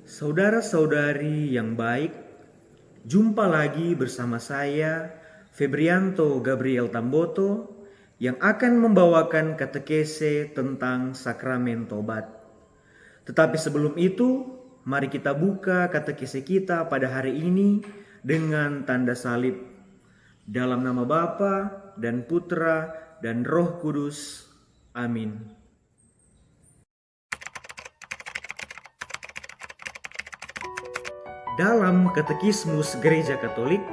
Saudara-saudari yang baik, jumpa lagi bersama saya, Febrianto Gabriel Tamboto, yang akan membawakan katekese tentang sakramen tobat. Tetapi sebelum itu, mari kita buka katekese kita pada hari ini dengan tanda salib. Dalam nama Bapa dan Putra dan Roh Kudus. Amin. Dalam Katekismus Gereja Katolik,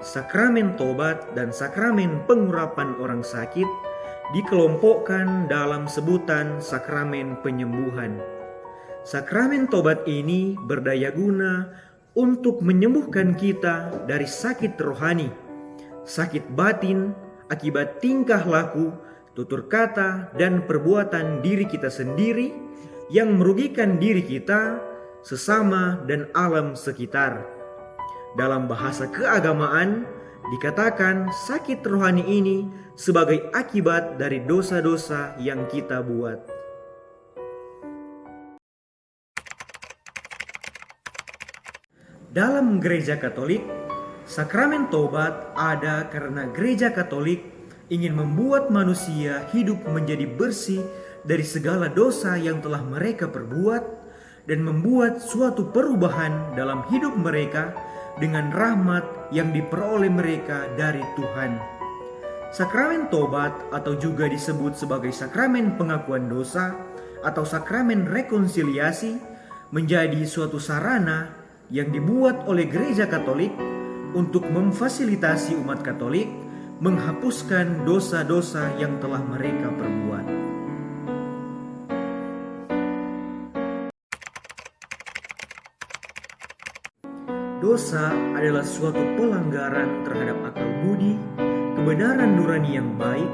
sakramen tobat dan sakramen pengurapan orang sakit dikelompokkan dalam sebutan sakramen penyembuhan. Sakramen tobat ini berdaya guna untuk menyembuhkan kita dari sakit rohani, sakit batin akibat tingkah laku, tutur kata, dan perbuatan diri kita sendiri yang merugikan diri kita, sesama, dan alam sekitar. Dalam bahasa keagamaan, dikatakan sakit rohani ini sebagai akibat dari dosa-dosa yang kita buat. Dalam Gereja Katolik, sakramen tobat ada karena Gereja Katolik ingin membuat manusia hidup menjadi bersih dari segala dosa yang telah mereka perbuat dan membuat suatu perubahan dalam hidup mereka dengan rahmat yang diperoleh mereka dari Tuhan. Sakramen tobat atau juga disebut sebagai sakramen pengakuan dosa atau sakramen rekonsiliasi menjadi suatu sarana yang dibuat oleh Gereja Katolik untuk memfasilitasi umat Katolik menghapuskan dosa-dosa yang telah mereka perbuat. Dosa adalah suatu pelanggaran terhadap akal budi, kebenaran nurani yang baik,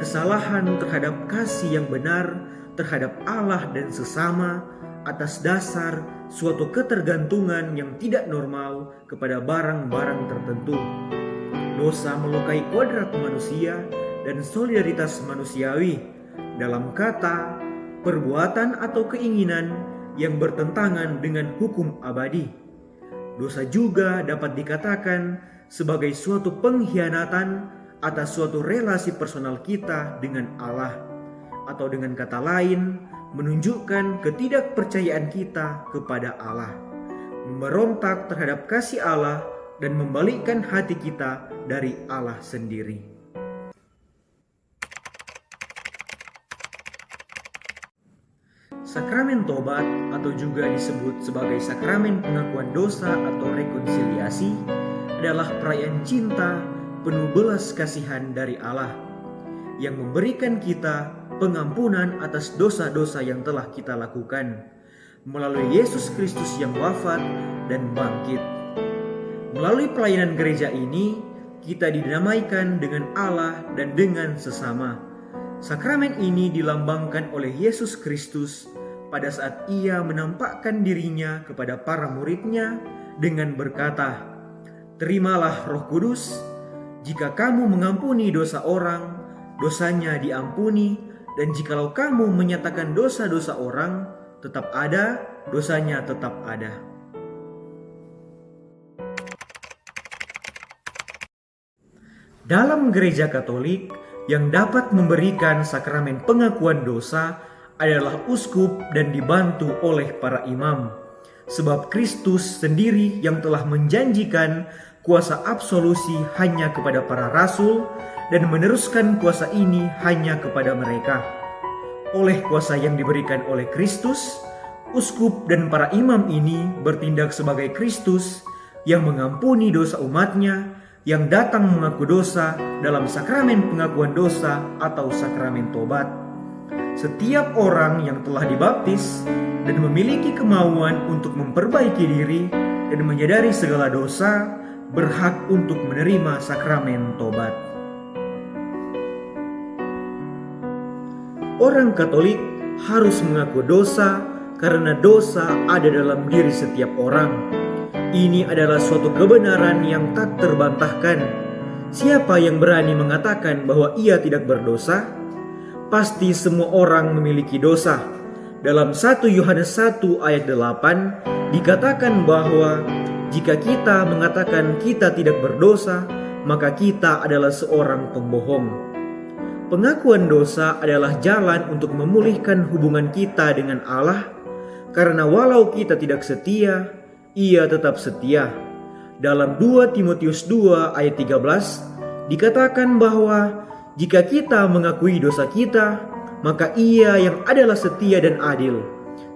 kesalahan terhadap kasih yang benar terhadap Allah dan sesama atas dasar suatu ketergantungan yang tidak normal kepada barang-barang tertentu. Dosa melukai kodrat manusia dan solidaritas manusiawi dalam kata, perbuatan atau keinginan yang bertentangan dengan hukum abadi. Dosa juga dapat dikatakan sebagai suatu pengkhianatan atas suatu relasi personal kita dengan Allah, atau dengan kata lain, menunjukkan ketidakpercayaan kita kepada Allah, memberontak terhadap kasih Allah dan membalikkan hati kita dari Allah sendiri. Sakramen tobat atau juga disebut sebagai sakramen pengakuan dosa atau rekonsiliasi adalah perayaan cinta penuh belas kasihan dari Allah yang memberikan kita pengampunan atas dosa-dosa yang telah kita lakukan melalui Yesus Kristus yang wafat dan bangkit. Melalui pelayanan gereja ini, kita didamaikan dengan Allah dan dengan sesama. Sakramen ini dilambangkan oleh Yesus Kristus pada saat Ia menampakkan dirinya kepada para muridnya dengan berkata, "Terimalah Roh Kudus, jika kamu mengampuni dosa orang, dosanya diampuni, dan jikalau kamu menyatakan dosa-dosa orang, tetap ada, dosanya tetap ada." Dalam Gereja Katolik, yang dapat memberikan sakramen pengakuan dosa adalah uskup dan dibantu oleh para imam. Sebab Kristus sendiri yang telah menjanjikan kuasa absolusi hanya kepada para rasul dan meneruskan kuasa ini hanya kepada mereka. Oleh kuasa yang diberikan oleh Kristus, uskup dan para imam ini bertindak sebagai Kristus yang mengampuni dosa umatnya yang datang mengaku dosa dalam sakramen pengakuan dosa atau sakramen tobat. Setiap orang yang telah dibaptis dan memiliki kemauan untuk memperbaiki diri dan menyadari segala dosa berhak untuk menerima sakramen tobat. Orang Katolik harus mengaku dosa karena dosa ada dalam diri setiap orang. Ini adalah suatu kebenaran yang tak terbantahkan. Siapa yang berani mengatakan bahwa ia tidak berdosa? Pasti semua orang memiliki dosa. Dalam 1 Yohanes 1 ayat 8 Dikatakan bahwa jika kita mengatakan kita tidak berdosa, maka kita adalah seorang pembohong. Pengakuan dosa adalah jalan untuk memulihkan hubungan kita dengan Allah, karena walau kita tidak setia, Ia tetap setia. Dalam 2 Timotius 2 ayat 13 dikatakan bahwa jika kita mengakui dosa kita, maka Ia yang adalah setia dan adil,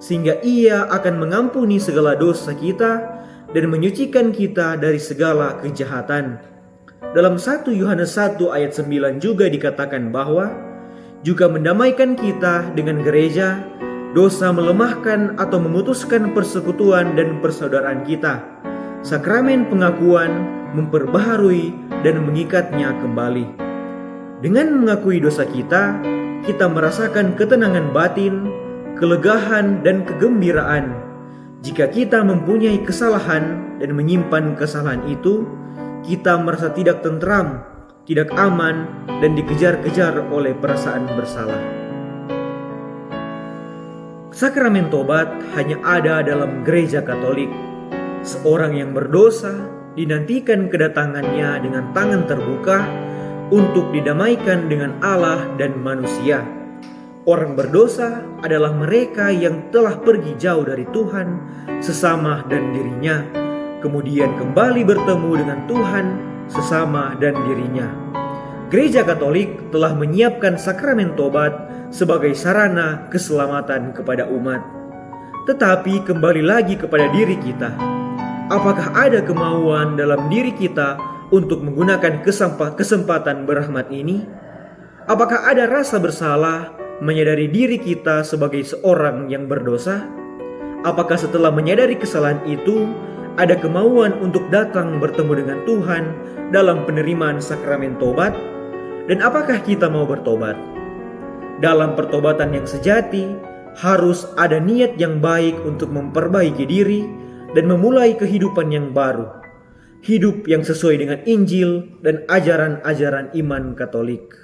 sehingga Ia akan mengampuni segala dosa kita dan menyucikan kita dari segala kejahatan. Dalam 1 Yohanes 1 ayat 9 juga dikatakan bahwa juga mendamaikan kita dengan gereja, dosa melemahkan atau memutuskan persekutuan dan persaudaraan kita. Sakramen pengakuan memperbaharui dan mengikatnya kembali. Dengan mengakui dosa kita, kita merasakan ketenangan batin, kelegahan, dan kegembiraan. Jika kita mempunyai kesalahan dan menyimpan kesalahan itu, kita merasa tidak tentram, tidak aman, dan dikejar-kejar oleh perasaan bersalah. Sakramen tobat hanya ada dalam gereja Katolik. Seorang yang berdosa dinantikan kedatangannya dengan tangan terbuka untuk didamaikan dengan Allah dan manusia. Orang berdosa adalah mereka yang telah pergi jauh dari Tuhan, sesama dan dirinya, kemudian kembali bertemu dengan Tuhan, sesama dan dirinya. Gereja Katolik telah menyiapkan sakramen tobat sebagai sarana keselamatan kepada umat. Tetapi kembali lagi kepada diri kita. Apakah ada kemauan dalam diri kita untuk menggunakan kesempatan berahmat ini? Apakah ada rasa bersalah menyadari diri kita sebagai seorang yang berdosa? Apakah setelah menyadari kesalahan itu, ada kemauan untuk datang bertemu dengan Tuhan dalam penerimaan sakramen tobat? Dan apakah kita mau bertobat? Dalam pertobatan yang sejati, harus ada niat yang baik untuk memperbaiki diri dan memulai kehidupan yang baru. Hidup yang sesuai dengan Injil dan ajaran-ajaran iman Katolik.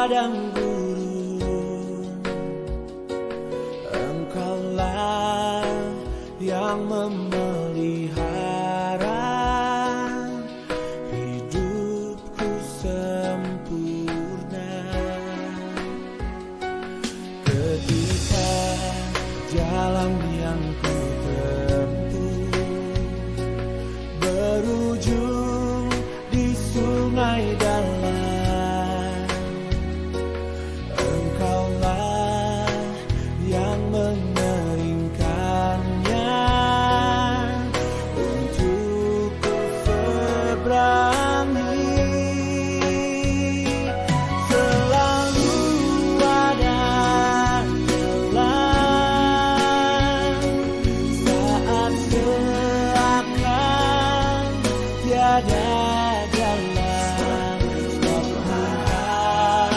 padang gurun. Engkaulah yang memelihara hidupku sempurna. Ketika jalan yang ku tempuh berujung di sungai dalam, Engkaulah yang mengeringkannya untukku seberangi. Selalu ada jalan saat seakan tiada jalan. Tuhan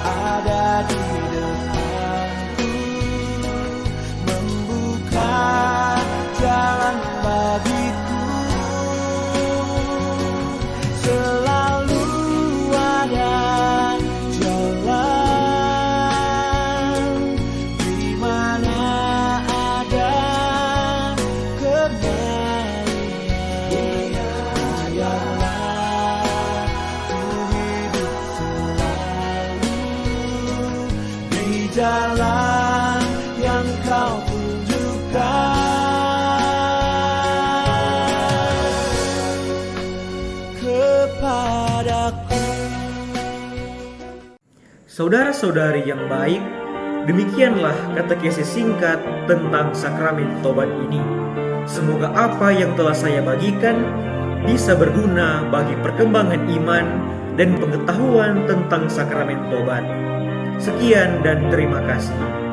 ada di depanku, membuka jalan bagiku. Selalu ada jalan di mana ada kembalian. Biarlah ku hidup selalu di jalan yang Kau tunjukkan kepadaku. Saudara-saudari yang baik, demikianlah katekesi singkat tentang sakramen tobat ini. Semoga apa yang telah saya bagikan bisa berguna bagi perkembangan iman dan pengetahuan tentang sakramen tobat. Sekian dan terima kasih.